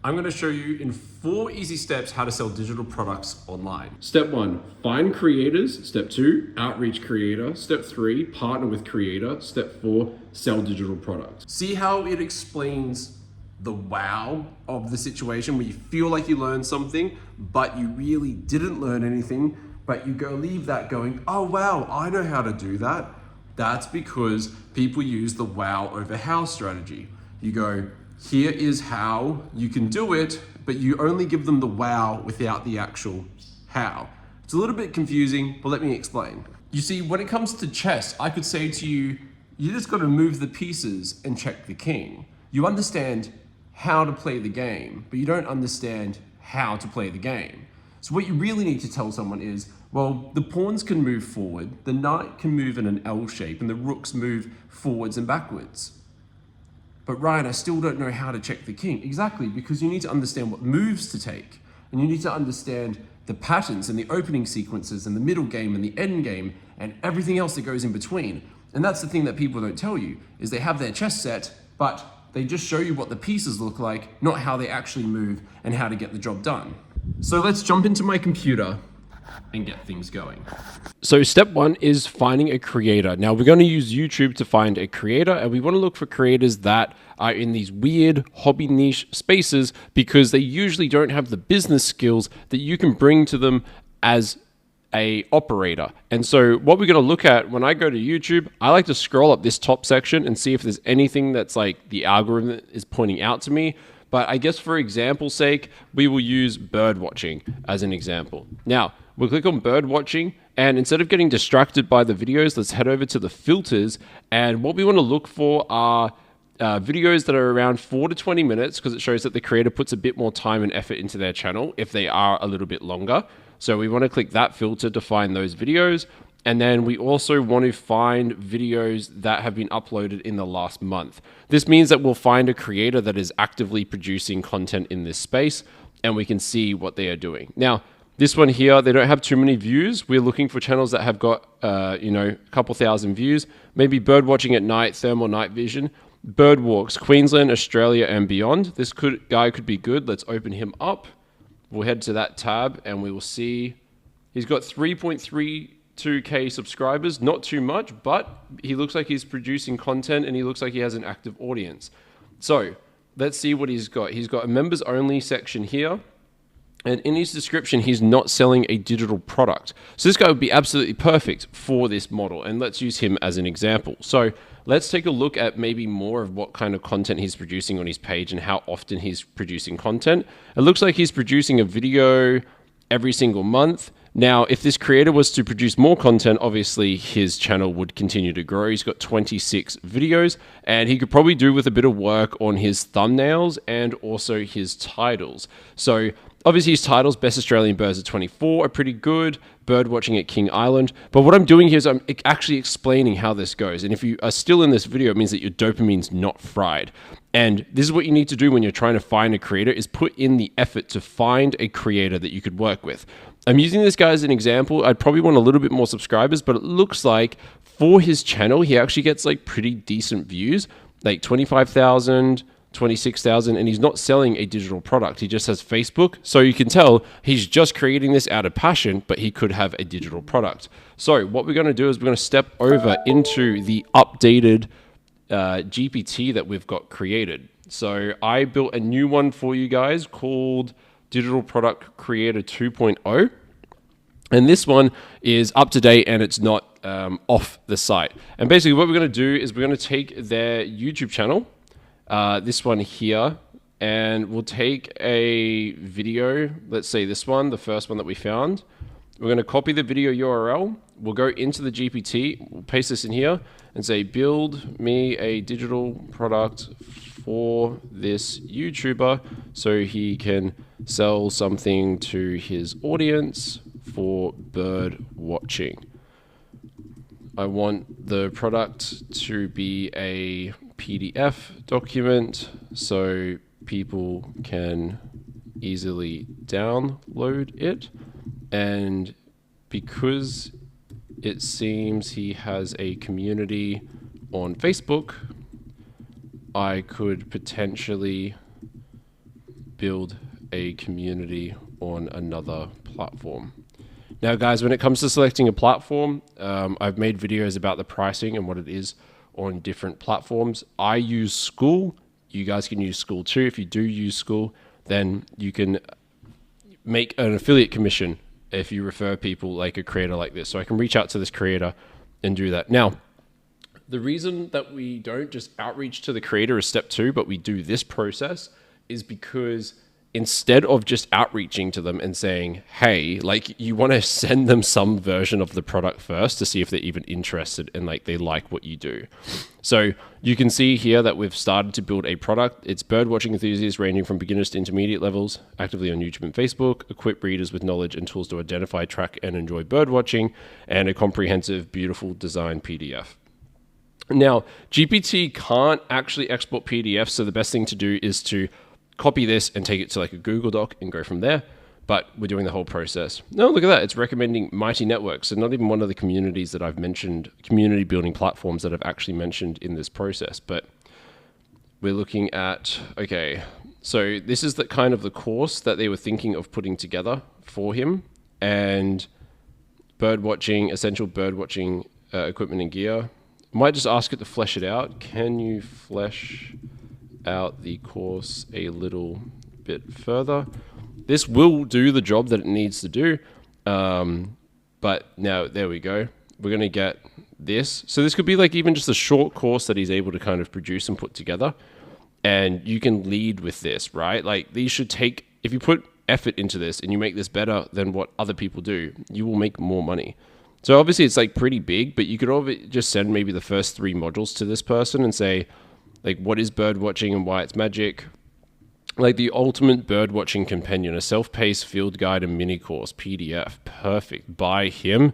I'm going to show you in 4 easy steps how to sell digital products online. Step 1, find creators. Step 2, outreach creator. Step 3, partner with creator. Step 4, sell digital products. See how it explains the wow of the situation where you feel like you learned something, but you really didn't learn anything, but you leave that going, oh wow, I know how to do that. That's because people use the wow over how strategy. You go, here is how you can do it, but you only give them the wow without the actual how. It's a little bit confusing, but let me explain. You see, when it comes to chess, I could say to you, you just got to move the pieces and check the king. You understand how to play the game, but you don't understand how to play the game. So what you really need to tell someone is, well, the pawns can move forward, the knight can move in an L shape, and the rooks move forwards and backwards. But Ryan, I still don't know how to check the king. Exactly, because you need to understand what moves to take. And you need to understand the patterns and the opening sequences and the middle game and the end game and everything else that goes in between. And that's the thing that people don't tell you, is they have their chess set, but they just show you what the pieces look like, not how they actually move and how to get the job done. So let's jump into my computer and get things going. So step 1 is finding a creator. Now we're going to use YouTube to find a creator, and we want to look for creators that are in these weird hobby niche spaces because they usually don't have the business skills that you can bring to them as a operator. And so what we're going to look at when I go to YouTube, I like to scroll up this top section and see if there's anything that's like the algorithm is pointing out to me. But I guess for example's sake, we will use bird watching as an example. Now, we'll click on bird watching, and instead of getting distracted by the videos, let's head over to the filters. And what we want to look for are videos that are around 4 to 20 minutes, because it shows that the creator puts a bit more time and effort into their channel if they are a little bit longer. So we want to click that filter to find those videos. And then we also want to find videos that have been uploaded in the last month. This means that we'll find a creator that is actively producing content in this space, and we can see what they are doing. Now, this one here, they don't have too many views. We're looking for channels that have got, a couple thousand views. Maybe bird watching at night, thermal night vision. Bird walks, Queensland, Australia, and beyond. This guy could be good. Let's open him up. We'll head to that tab, and we will see he's got 3.32K subscribers. Not too much, but he looks like he's producing content, and he looks like he has an active audience. So let's see what he's got. He's got a members only section here. And in his description, he's not selling a digital product. So this guy would be absolutely perfect for this model. And let's use him as an example. So let's take a look at maybe more of what kind of content he's producing on his page and how often he's producing content. It looks like he's producing a video every single month. Now, if this creator was to produce more content, obviously his channel would continue to grow. He's got 26 videos, and he could probably do with a bit of work on his thumbnails and also his titles. So obviously his titles, Best Australian Birds at 24, are pretty good. Bird watching at King Island. But what I'm doing here is I'm actually explaining how this goes. And if you are still in this video, it means that your dopamine's not fried. And this is what you need to do when you're trying to find a creator, is put in the effort to find a creator that you could work with. I'm using this guy as an example. I'd probably want a little bit more subscribers, but it looks like for his channel, he actually gets like pretty decent views, like 25,000, 26,000, and he's not selling a digital product. He just has Facebook. So you can tell he's just creating this out of passion, but he could have a digital product. So what we're going to do is we're going to step over into the updated GPT that we've got created. So I built a new one for you guys called Digital Product Creator 2.0. And this one is up to date and it's not off the site. And basically what we're going to do is we're going to take their YouTube channel, this one here, and we'll take a video, let's say this one, the first one that we found. We're going to copy the video URL. We'll go into the GPT, we'll paste this in here and say, build me a digital product for this YouTuber so he can sell something to his audience for bird watching. I want the product to be a PDF document so people can easily download it. And because it seems he has a community on Facebook, I could potentially build a community on another platform. Now, guys, when it comes to selecting a platform, I've made videos about the pricing and what it is on different platforms. I use Skool. You guys can use Skool too. If you do use Skool, then you can make an affiliate commission if you refer people like a creator like this. So I can reach out to this creator and do that. Now, the reason that we don't just outreach to the creator as step 2, but we do this process is because instead of just outreaching to them and saying, hey, like, you want to send them some version of the product first to see if they're even interested and like they like what you do. So you can see here that we've started to build a product. It's birdwatching enthusiasts ranging from beginners to intermediate levels, actively on YouTube and Facebook, equip readers with knowledge and tools to identify, track, and enjoy birdwatching, and a comprehensive, beautiful design PDF. Now, GPT can't actually export PDFs, so the best thing to do is to copy this and take it to like a Google Doc and go from there. But we're doing the whole process. No, look at that. It's recommending Mighty Networks. So not even one of the communities that I've mentioned, community building platforms that I've actually mentioned in this process. But we're looking at, okay, so this is the kind of the course that they were thinking of putting together for him. And birdwatching, essential birdwatching equipment and gear. Might just ask it to flesh it out. Can you flesh out the course a little bit further? This will do the job that it needs to do. But now, there we go. We're going to get this. So this could be like even just a short course that he's able to kind of produce and put together. And you can lead with this, right? Like these should take, if you put effort into this and you make this better than what other people do, you will make more money. So obviously it's like pretty big, but you could just send maybe the first 3 modules to this person and say, like, what is bird watching and why it's magic? Like the ultimate bird watching companion, a self-paced field guide and mini course, PDF, perfect, by him,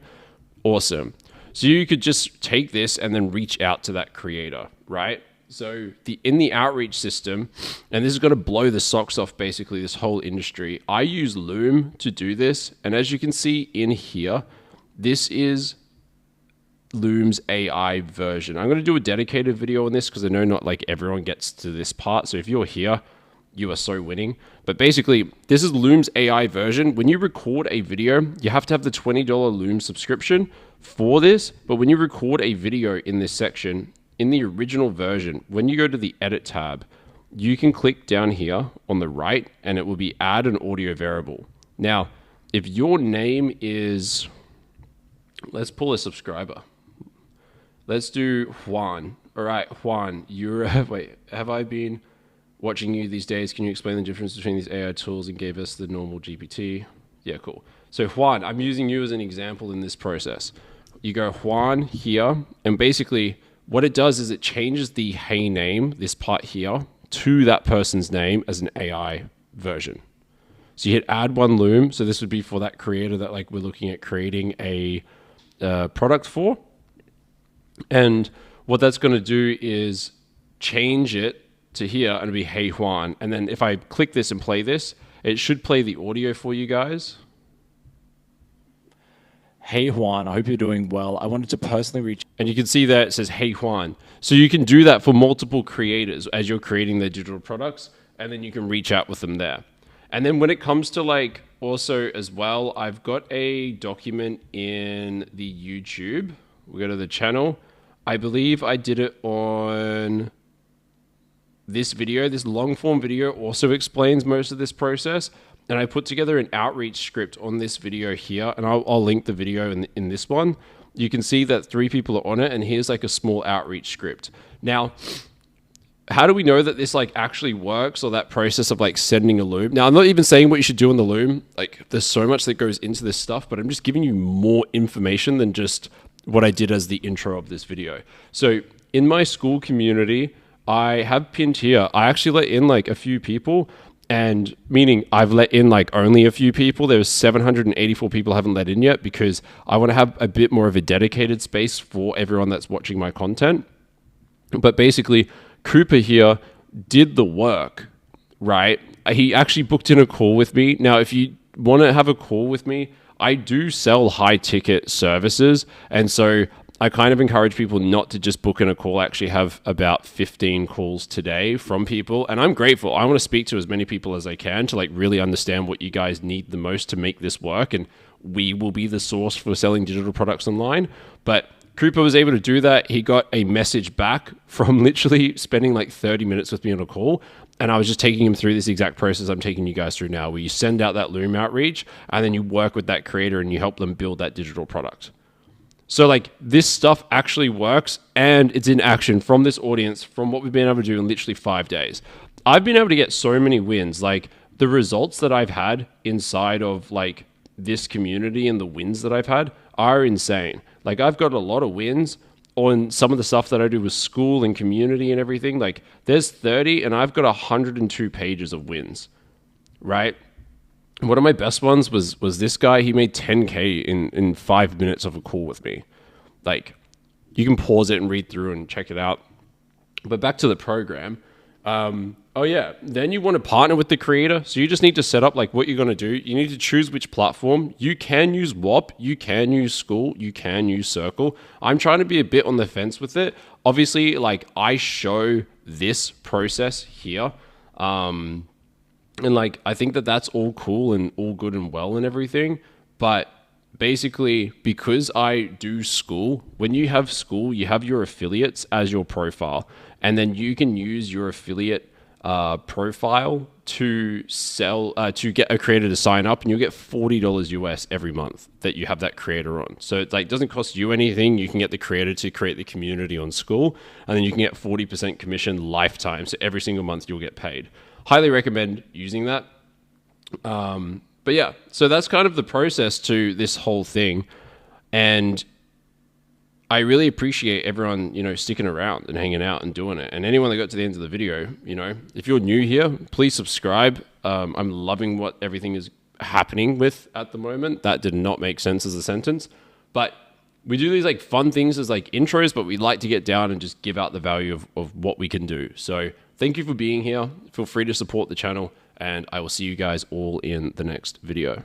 awesome. So you could just take this and then reach out to that creator, right? So in the outreach system, and this is going to blow the socks off basically this whole industry. I use Loom to do this, and as you can see in here, this is Loom's AI version. I'm going to do a dedicated video on this because I know not like everyone gets to this part. So if you're here, you are so winning. But basically, this is Loom's AI version. When you record a video, you have to have the $20 Loom subscription for this. But when you record a video in this section, in the original version, when you go to the edit tab, you can click down here on the right and it will be add an audio variable. Now, if your name is, let's pull a subscriber. Let's do Juan. All right, Juan, wait, have I been watching you these days? Can you explain the difference between these AI tools and gave us the normal GPT? Yeah, cool. So Juan, I'm using you as an example in this process. You go Juan here, and basically what it does is it changes the hey name, this part here, to that person's name as an AI version. So you hit add one Loom. So this would be for that creator that like we're looking at creating a product for. And what that's going to do is change it to here and it'll be hey Juan. And then if I click this and play this, it should play the audio for you guys. Hey Juan, I hope you're doing well. I wanted to personally reach. And you can see that it says hey Juan. So you can do that for multiple creators as you're creating their digital products, and then you can reach out with them there. And then when it comes to like also as well, I've got a document in the YouTube. We go to the channel. I believe I did it on this video. This long form video also explains most of this process. And I put together an outreach script on this video here. And I'll link the video in this one. You can see that 3 people are on it. And here's like a small outreach script. Now, how do we know that this like actually works, or that process of like sending a Loom? Now, I'm not even saying what you should do on the Loom. Like there's so much that goes into this stuff, but I'm just giving you more information than just what I did as the intro of this video. So in my Skool community, I have pinned here, I actually let in like a few people, and meaning I've let in like only a few people. There's 784 people I haven't let in yet because I want to have a bit more of a dedicated space for everyone that's watching my content. But basically, Cooper here did the work, right? He actually booked in a call with me. Now, if you want to have a call with me, I do sell high ticket services. And so I kind of encourage people not to just book in a call. I actually have about 15 calls today from people, and I'm grateful. I want to speak to as many people as I can to like really understand what you guys need the most to make this work, and we will be the source for selling digital products online. But Cooper was able to do that. He got a message back from literally spending like 30 minutes with me on a call. And I was just taking him through this exact process I'm taking you guys through now, where you send out that Loom outreach and then you work with that creator and you help them build that digital product. So like this stuff actually works, and it's in action from this audience, from what we've been able to do in literally 5 days. I've been able to get so many wins. Like the results that I've had inside of like this community and the wins that I've had are insane. Like I've got a lot of wins on some of the stuff that I do with school and community and everything. Like there's 30 and I've got 102 pages of wins, right? One of my best ones was this guy. He made 10K in 5 minutes of a call with me. Like you can pause it and read through and check it out. But back to the program. Oh yeah, then you want to partner with the creator. So you just need to set up like what you're going to do. You need to choose which platform. You can use WOP, you can use Skool, you can use Circle. I'm trying to be a bit on the fence with it. Obviously, like I show this process here. And like, I think that that's all cool and all good and well and everything. But basically, because I do Skool, when you have Skool, you have your affiliates as your profile. And then you can use your affiliate profile to sell, to get a creator to sign up, and you'll get $40 US every month that you have that creator on. So it like doesn't cost you anything. You can get the creator to create the community on Skool, and then you can get 40% commission lifetime. So every single month you'll get paid. Highly recommend using that. But yeah, so that's kind of the process to this whole thing. And I really appreciate everyone, sticking around and hanging out and doing it. And anyone that got to the end of the video, if you're new here, please subscribe. I'm loving what everything is happening with at the moment. That did not make sense as a sentence, but we do these like fun things as like intros, but we like to get down and just give out the value of what we can do. So thank you for being here. Feel free to support the channel, and I will see you guys all in the next video.